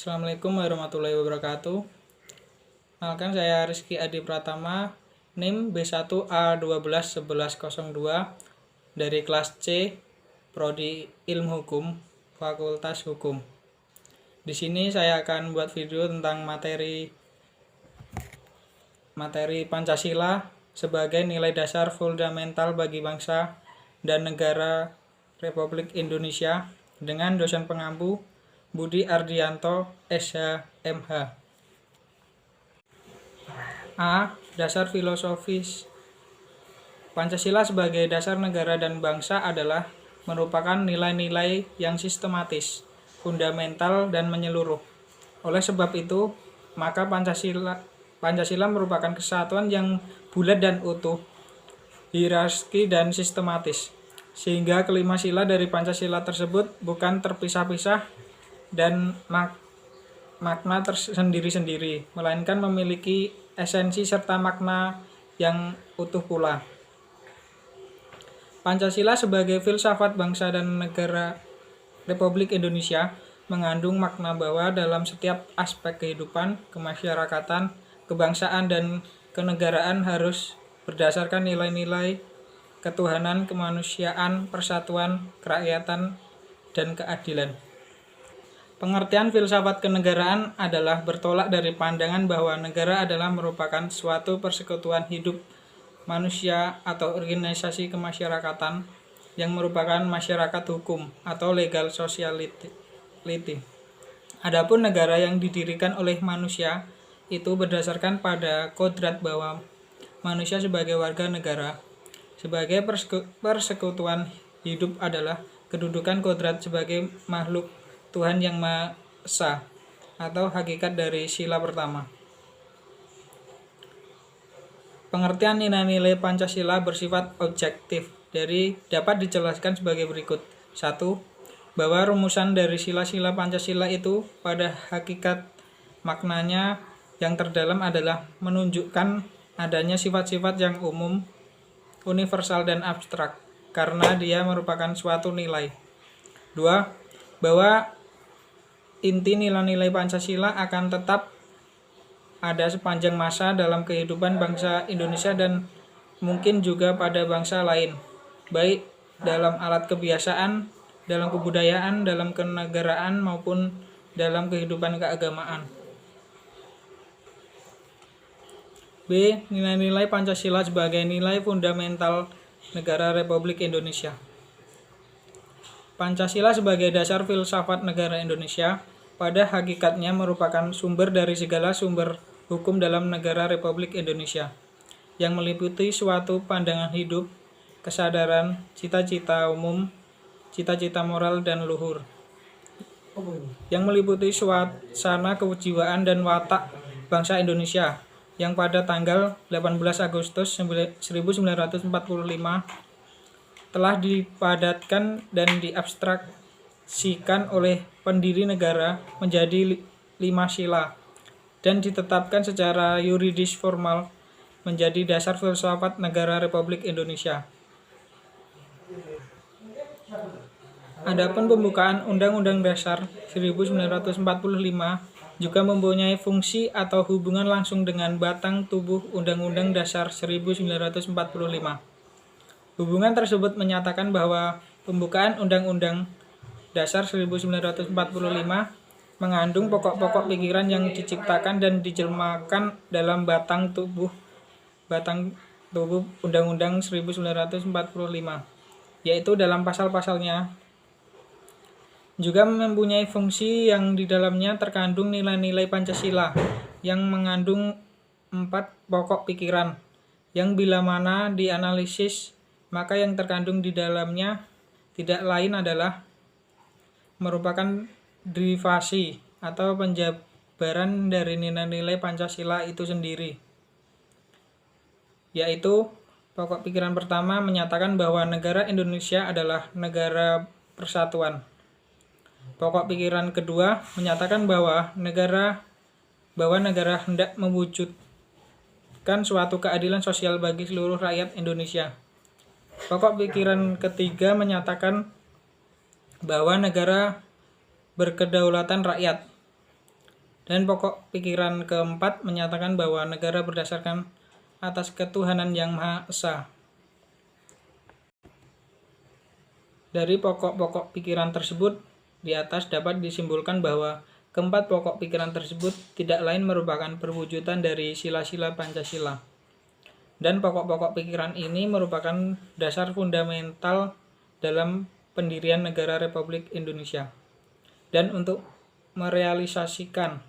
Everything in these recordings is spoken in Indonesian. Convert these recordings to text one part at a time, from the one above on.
Assalamualaikum warahmatullahi wabarakatuh. Kenalkan, saya Rizky Adi Pratama, NIM B1A121102 dari kelas C, Prodi Ilmu Hukum, Fakultas Hukum. Di sini saya akan buat video tentang materi Pancasila sebagai nilai dasar fundamental bagi bangsa dan negara Republik Indonesia dengan dosen pengampu Budi Ardianto, SH, MH. A. Dasar filosofis. Pancasila sebagai dasar negara dan bangsa adalah merupakan nilai-nilai yang sistematis, fundamental, dan menyeluruh. Oleh sebab itu, maka Pancasila merupakan kesatuan yang bulat dan utuh, hierarki dan sistematis, sehingga kelima sila dari Pancasila tersebut bukan terpisah-pisah dan makna tersendiri-sendiri, melainkan memiliki esensi serta makna yang utuh pula. Pancasila sebagai filsafat bangsa dan negara Republik Indonesia mengandung makna bahwa dalam setiap aspek kehidupan, kemasyarakatan, kebangsaan, dan kenegaraan harus berdasarkan nilai-nilai ketuhanan, kemanusiaan, persatuan, kerakyatan, dan keadilan. Pengertian filsafat kenegaraan adalah bertolak dari pandangan bahwa negara adalah merupakan suatu persekutuan hidup manusia atau organisasi kemasyarakatan yang merupakan masyarakat hukum atau legal sociality. Adapun negara yang didirikan oleh manusia itu berdasarkan pada kodrat bahwa manusia sebagai warga negara, sebagai persekutuan hidup adalah kedudukan kodrat sebagai makhluk Tuhan yang Maha Esa atau hakikat dari sila pertama. Pengertian nilai-nilai Pancasila bersifat objektif dapat dijelaskan sebagai berikut. 1. Bahwa rumusan dari sila-sila Pancasila itu pada hakikat maknanya yang terdalam adalah menunjukkan adanya sifat-sifat yang umum, universal, dan abstrak karena dia merupakan suatu nilai. 2. Bahwa inti nilai-nilai Pancasila akan tetap ada sepanjang masa dalam kehidupan bangsa Indonesia dan mungkin juga pada bangsa lain, baik dalam alat kebiasaan, dalam kebudayaan, dalam kenegaraan, maupun dalam kehidupan keagamaan. B. Nilai-nilai Pancasila sebagai nilai fundamental negara Republik Indonesia. Pancasila sebagai dasar filsafat negara Indonesia pada hakikatnya merupakan sumber dari segala sumber hukum dalam negara Republik Indonesia, yang meliputi suatu pandangan hidup, kesadaran, cita-cita umum, cita-cita moral dan luhur, yang meliputi suasana kejiwaan dan watak bangsa Indonesia, yang pada tanggal 18 Agustus 1945 telah dipadatkan dan diabstraksikan oleh pendiri negara menjadi 5 sila dan ditetapkan secara yuridis formal menjadi dasar filsafat negara Republik Indonesia. Adapun pembukaan Undang-Undang Dasar 1945 juga mempunyai fungsi atau hubungan langsung dengan batang tubuh Undang-Undang Dasar 1945. Hubungan tersebut menyatakan bahwa pembukaan Undang-Undang Dasar 1945 mengandung pokok-pokok pikiran yang diciptakan dan dijelmakan dalam batang tubuh Undang-Undang 1945, yaitu dalam pasal-pasalnya. Juga mempunyai fungsi yang di dalamnya terkandung nilai-nilai Pancasila yang mengandung 4 pokok pikiran yang bila mana dianalisis maka yang terkandung di dalamnya tidak lain adalah merupakan derivasi atau penjabaran dari nilai-nilai Pancasila itu sendiri. Yaitu, pokok pikiran pertama menyatakan bahwa negara Indonesia adalah negara persatuan. Pokok pikiran kedua menyatakan bahwa negara hendak mewujudkan suatu keadilan sosial bagi seluruh rakyat Indonesia. Pokok pikiran ketiga menyatakan bahwa negara berkedaulatan rakyat. Dan pokok pikiran keempat menyatakan bahwa negara berdasarkan atas ketuhanan yang Maha Esa. Dari pokok-pokok pikiran tersebut di atas dapat disimpulkan bahwa keempat pokok pikiran tersebut tidak lain merupakan perwujudan dari sila-sila Pancasila. Dan pokok-pokok pikiran ini merupakan dasar fundamental dalam pendirian negara Republik Indonesia. Dan untuk merealisasikan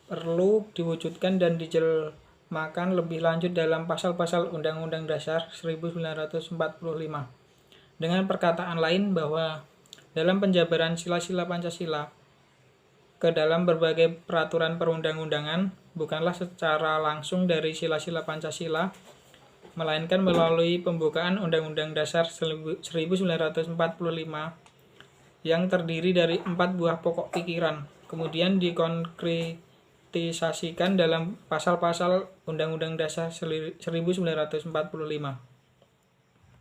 perlu diwujudkan dan dijelmakan lebih lanjut dalam pasal-pasal Undang-Undang Dasar 1945. Dengan perkataan lain bahwa dalam penjabaran sila-sila Pancasila ke dalam berbagai peraturan perundang-undangan bukanlah secara langsung dari sila-sila Pancasila, melainkan melalui pembukaan Undang-Undang Dasar 1945 yang terdiri dari 4 buah pokok pikiran, kemudian dikonkretisasikan dalam pasal-pasal Undang-Undang Dasar 1945.